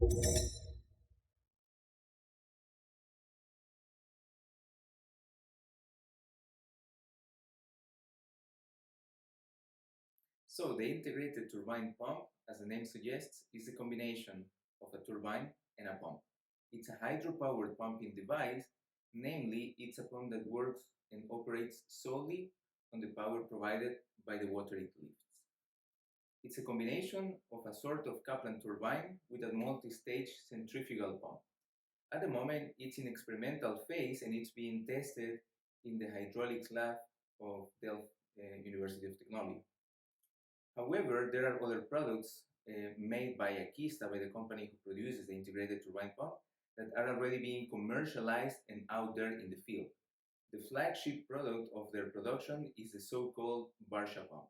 So the integrated turbine pump, as the name suggests, is a combination of a turbine and a pump. It's a hydro-powered pumping device, namely it's a pump that works and operates solely on the power provided by the water it lifts. It's a combination of a sort of Kaplan turbine with a multi-stage centrifugal pump. At the moment, it's in experimental phase and it's being tested in the hydraulics lab of Delft University of Technology. However, there are other products made by Akista, by the company who produces the integrated turbine pump, that are already being commercialized and out there in the field. The flagship product of their production is the so-called Barsha pump.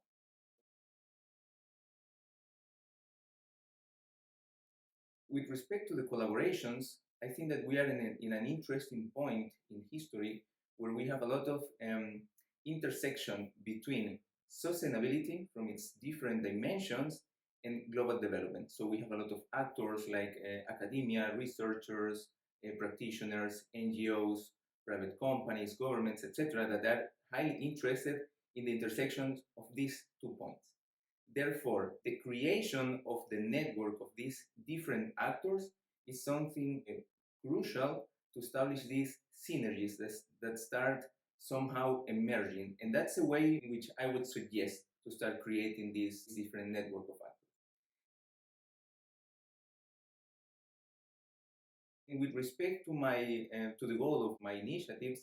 With respect to the collaborations, I think that we are in an interesting point in history where we have a lot of intersection between sustainability from its different dimensions and global development. So we have a lot of actors like academia, researchers, practitioners, NGOs, private companies, governments, etc., that are highly interested in the intersections of these 2 points. Therefore, the creation of the network of these different actors is something crucial to establish these synergies that start somehow emerging. And that's a way in which I would suggest to start creating this different network of actors. And with respect to to the goal of my initiatives,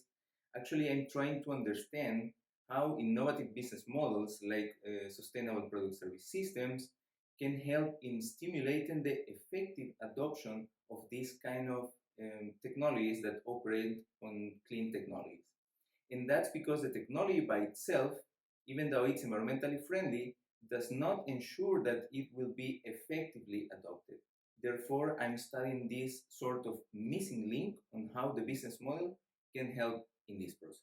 actually I'm trying to understand how innovative business models like sustainable product service systems can help in stimulating the effective adoption of these kind of technologies that operate on clean technologies. And that's because the technology by itself, even though it's environmentally friendly, does not ensure that it will be effectively adopted. Therefore, I'm studying this sort of missing link on how the business model can help in this process.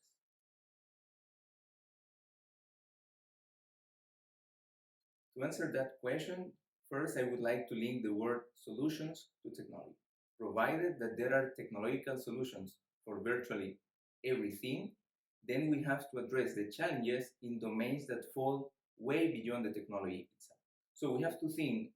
To answer that question, first I would like to link the word solutions to technology. Provided that there are technological solutions for virtually everything, then we have to address the challenges in domains that fall way beyond the technology itself. So we have to think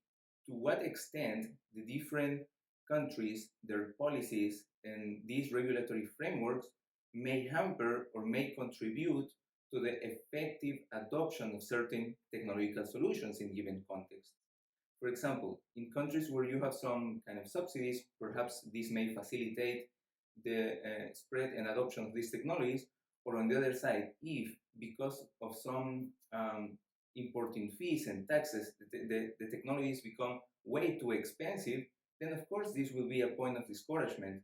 to what extent the different countries, their policies, and these regulatory frameworks may hamper or may contribute to the effective adoption of certain technological solutions in given contexts. For example, in countries where you have some kind of subsidies, perhaps this may facilitate the spread and adoption of these technologies, or on the other side, if because of some importing fees and taxes, the technologies become way too expensive, then of course this will be a point of discouragement.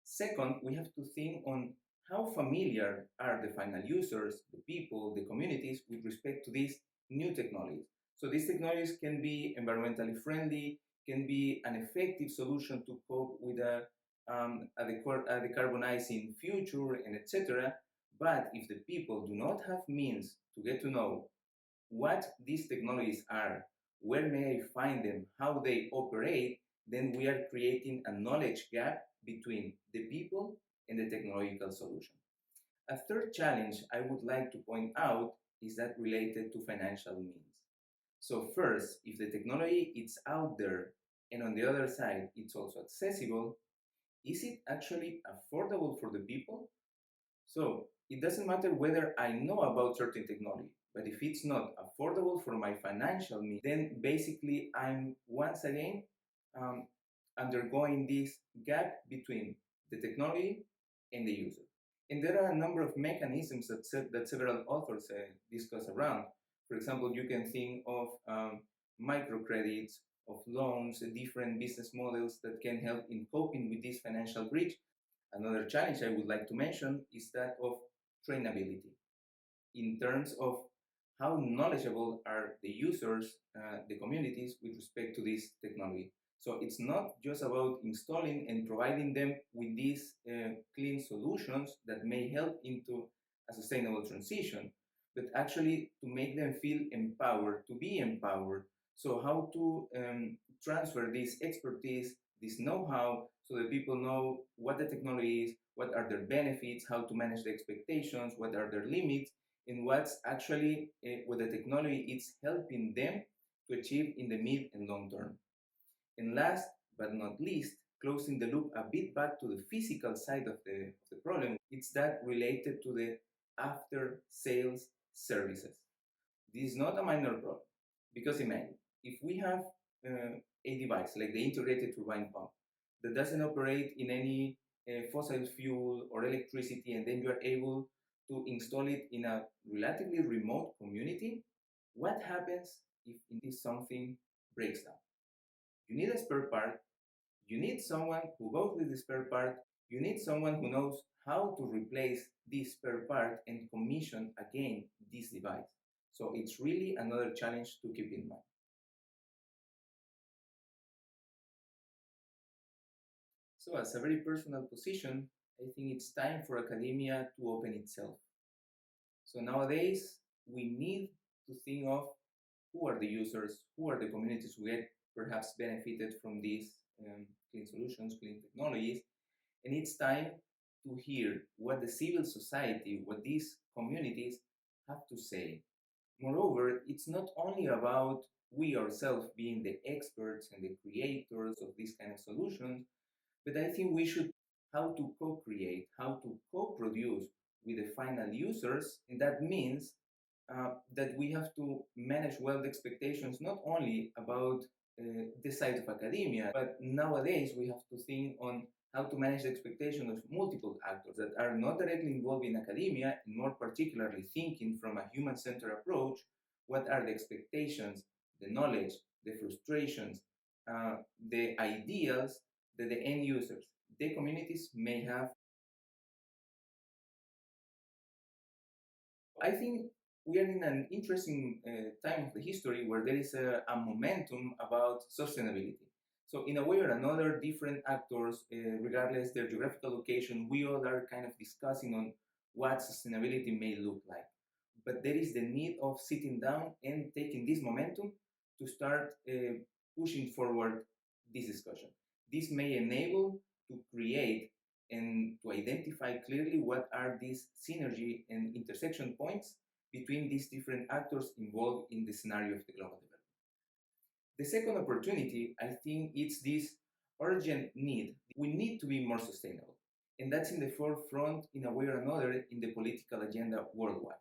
Second, we have to think on how familiar are the final users, the people, the communities with respect to these new technologies. So these technologies can be environmentally friendly, can be an effective solution to cope with a decarbonizing future, and etc. But if the people do not have means to get to know what these technologies are, where may I find them, how they operate, then we are creating a knowledge gap between the people and the technological solution. A third challenge I would like to point out is that related to financial means. So first, if the technology is out there and on the other side it's also accessible, is it actually affordable for the people? So it doesn't matter whether I know about certain technology, but if it's not affordable for my financial needs, then basically I'm once again um, undergoing this gap between the technology and the user. And there are a number of mechanisms that several authors discuss around. For example, you can think of microcredits, of loans, different business models that can help in coping with this financial bridge. Another challenge I would like to mention is that of trainability in terms of how knowledgeable are the users, the communities with respect to this technology. So it's not just about installing and providing them with these clean solutions that may help into a sustainable transition, but actually to make them feel empowered, to be empowered, So how to transfer this expertise, this know-how, so that people know what the technology is, what are their benefits, how to manage the expectations, what are their limits, and what's actually what the technology is helping them to achieve in the mid and long term. And last but not least, closing the loop a bit back to the physical side of the problem, it's that related to the after sales services. This is not a minor problem because imagine if we have a device like the integrated turbine pump that doesn't operate in any fossil fuel or electricity, and then you are able to install it in a relatively remote community, what happens if indeed something breaks down? You need a spare part, you need someone who goes with the spare part, you need someone who knows how to replace this spare part and commission again this device. So it's really another challenge to keep in mind. So as a very personal position, I think it's time for academia to open itself. So nowadays, we need to think of who are the users, who are the communities who get perhaps benefited from these clean solutions, clean technologies, and it's time to hear what the civil society, what these communities have to say. Moreover, it's not only about we ourselves being the experts and the creators of these kind of solutions, but I think we should how to co-create, how to co-produce with the final users, and that means that we have to manage well the expectations not only about the side of academia, but nowadays we have to think on how to manage the expectation of multiple actors that are not directly involved in academia, and more particularly thinking from a human-centered approach, what are the expectations, the knowledge, the frustrations, the ideals that the end users, the communities may have. I think we are in an interesting time of the history where there is a momentum about sustainability. So in a way or another, different actors, regardless their geographical location, we all are kind of discussing on what sustainability may look like. But there is the need of sitting down and taking this momentum to start pushing forward this discussion. This may enable to create and to identify clearly what are these synergy and intersection points between these different actors involved in the scenario of the global development. The second opportunity, I think, it's this urgent need. We need to be more sustainable. And that's in the forefront, in a way or another, in the political agenda worldwide.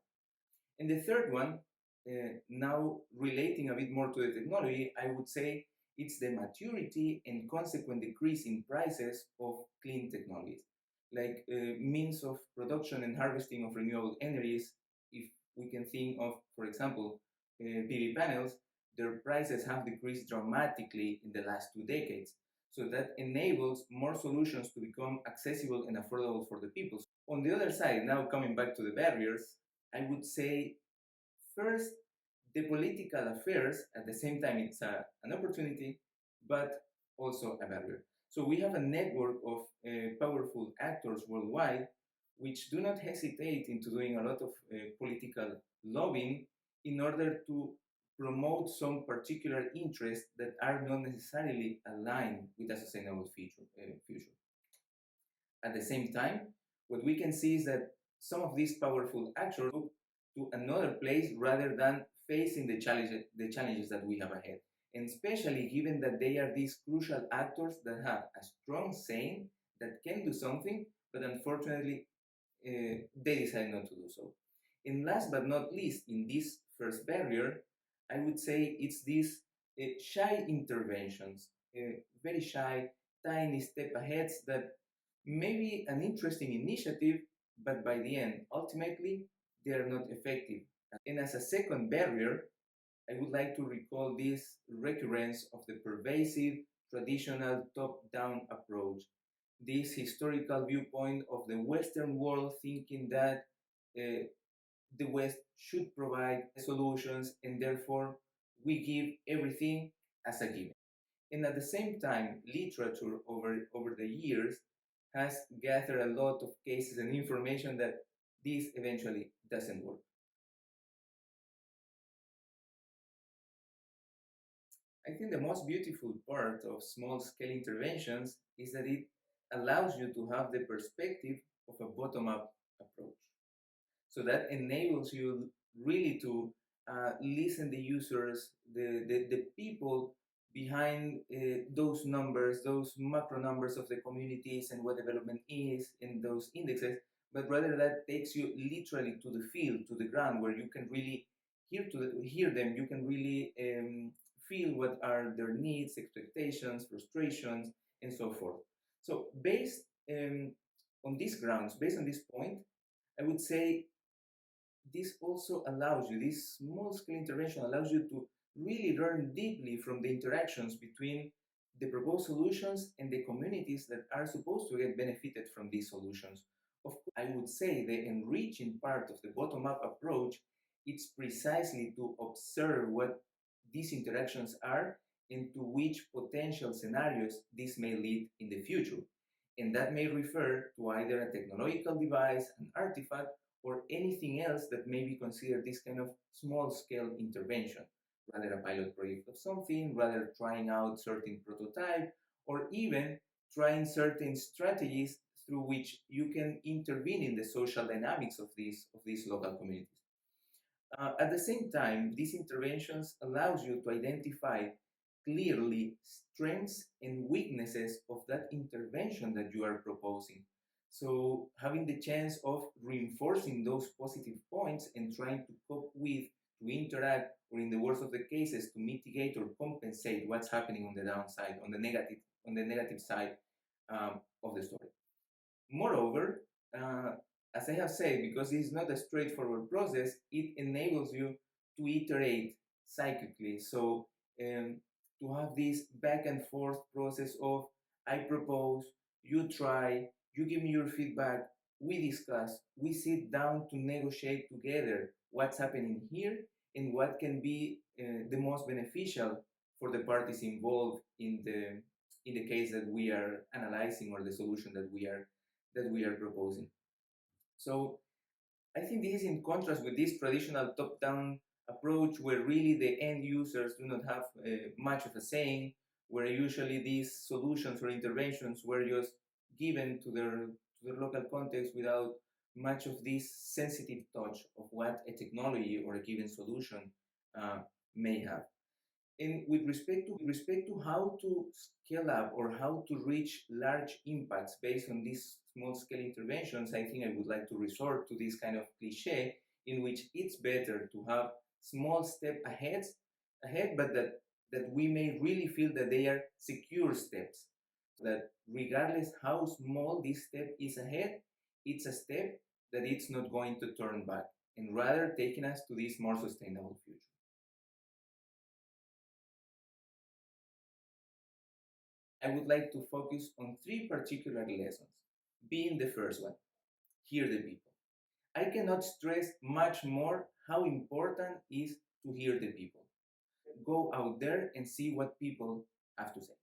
And the third one, now relating a bit more to the technology, I would say it's the maturity and consequent decrease in prices of clean technologies, like means of production and harvesting of renewable energies. If we can think of, for example, PV panels, their prices have decreased dramatically in the last 2 decades. So that enables more solutions to become accessible and affordable for the people. On the other side, now coming back to the barriers, I would say first, the political affairs, at the same time, it's an opportunity, but also a barrier. So we have a network of powerful actors worldwide which do not hesitate into doing a lot of political lobbying in order to promote some particular interests that are not necessarily aligned with a sustainable future. At the same time, what we can see is that some of these powerful actors look to another place rather than facing the challenges that we have ahead. And especially given that they are these crucial actors that have a strong saying that can do something, but unfortunately, they decide not to do so. And last but not least, in this first barrier, I would say it's these shy interventions, very shy, tiny step aheads that may be an interesting initiative, but by the end, ultimately, they are not effective. And as a second barrier, I would like to recall this recurrence of the pervasive traditional top down approach, this historical viewpoint of the Western world thinking that the West should provide solutions and therefore we give everything as a given. And at the same time, literature over the years has gathered a lot of cases and information that this eventually doesn't work. I think the most beautiful part of small scale interventions is that it allows you to have the perspective of a bottom up approach. So that enables you really to listen the users, the people behind those numbers, those macro numbers of the communities and what development is in those indexes, but rather that takes you literally to the field, to the ground, where you can really hear them. You can really feel what are their needs, expectations, frustrations, and so forth. So based on these grounds, based on this point, I would say this also allows you, this small scale intervention allows you to really learn deeply from the interactions between the proposed solutions and the communities that are supposed to get benefited from these solutions. Of course, I would say the enriching part of the bottom up approach it's precisely to observe what these interactions are and to which potential scenarios this may lead in the future. And that may refer to either a technological device, an artifact, or anything else that may be considered this kind of small scale intervention, rather a pilot project of something, rather trying out certain prototype, or even trying certain strategies through which you can intervene in the social dynamics of these local communities. At the same time, these interventions allows you to identify clearly strengths and weaknesses of that intervention that you are proposing. So having the chance of reinforcing those positive points and trying to cope with, to interact, or in the worst of the cases, to mitigate or compensate what's happening on the downside, on the negative side of the story. Moreover, as I have said, because it's not a straightforward process, it enables you to iterate cyclically. So to have this back and forth process of I propose, you try, you give me your feedback, we discuss, we sit down to negotiate together what's happening here and what can be the most beneficial for the parties involved in the case that we are analyzing or the solution that we are proposing. So I think this is in contrast with this traditional top-down approach where really the end users do not have much of a saying, where usually these solutions or interventions were just given to their local context without much of this sensitive touch of what a technology or a given solution uh, may have. And with respect to how to scale up or how to reach large impacts based on these small scale interventions, I think I would like to resort to this kind of cliche in which it's better to have small step ahead, but that we may really feel that they are secure steps. That regardless how small this step is ahead, it's a step that it's not going to turn back and rather taking us to this more sustainable future. I would like to focus on three particular lessons, being the first one, hear the people. I cannot stress much more how important is to hear the people. Go out there and see what people have to say.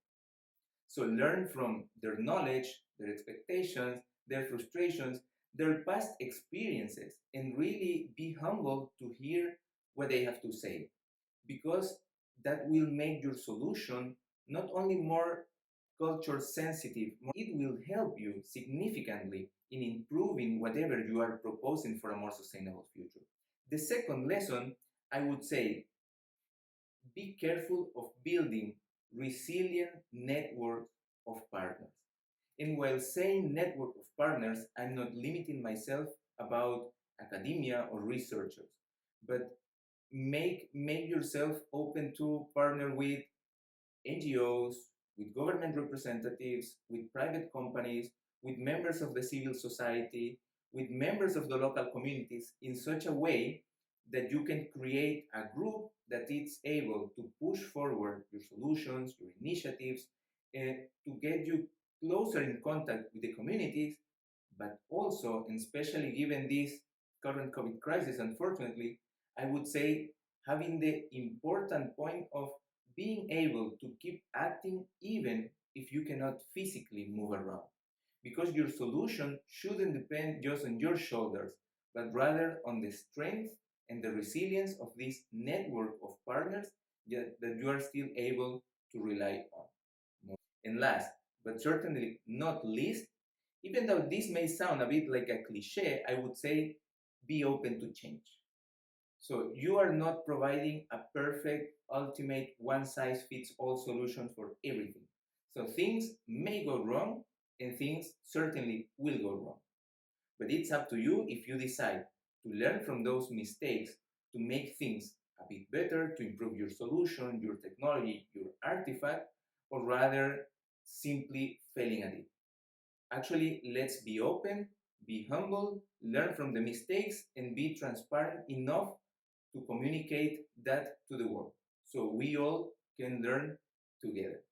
So learn from their knowledge, their expectations, their frustrations, their past experiences, and really be humble to hear what they have to say, because that will make your solution not only more culture sensitive, it will help you significantly in improving whatever you are proposing for a more sustainable future. The second lesson, I would say, be careful of building resilient network of partners. And while saying network of partners, I'm not limiting myself about academia or researchers, but make yourself open to partner with NGOs, with government representatives, with private companies, with members of the civil society, with members of the local communities in such a way that you can create a group that is able to push forward your solutions, your initiatives, to get you closer in contact with the communities, but also, and especially given this current COVID crisis, unfortunately, I would say having the important point of being able to keep acting even if you cannot physically move around. Because your solution shouldn't depend just on your shoulders, but rather on the strength and the resilience of this network of partners yet that you are still able to rely on. And last, but certainly not least, even though this may sound a bit like a cliche, I would say be open to change. So you are not providing a perfect, ultimate, one size fits all solution for everything. So things may go wrong and things certainly will go wrong. But it's up to you if you decide to learn from those mistakes to make things a bit better, to improve your solution, your technology, your artifact, or rather simply failing at it. Actually, let's be open, be humble, learn from the mistakes, and be transparent enough to communicate that to the world so we all can learn together.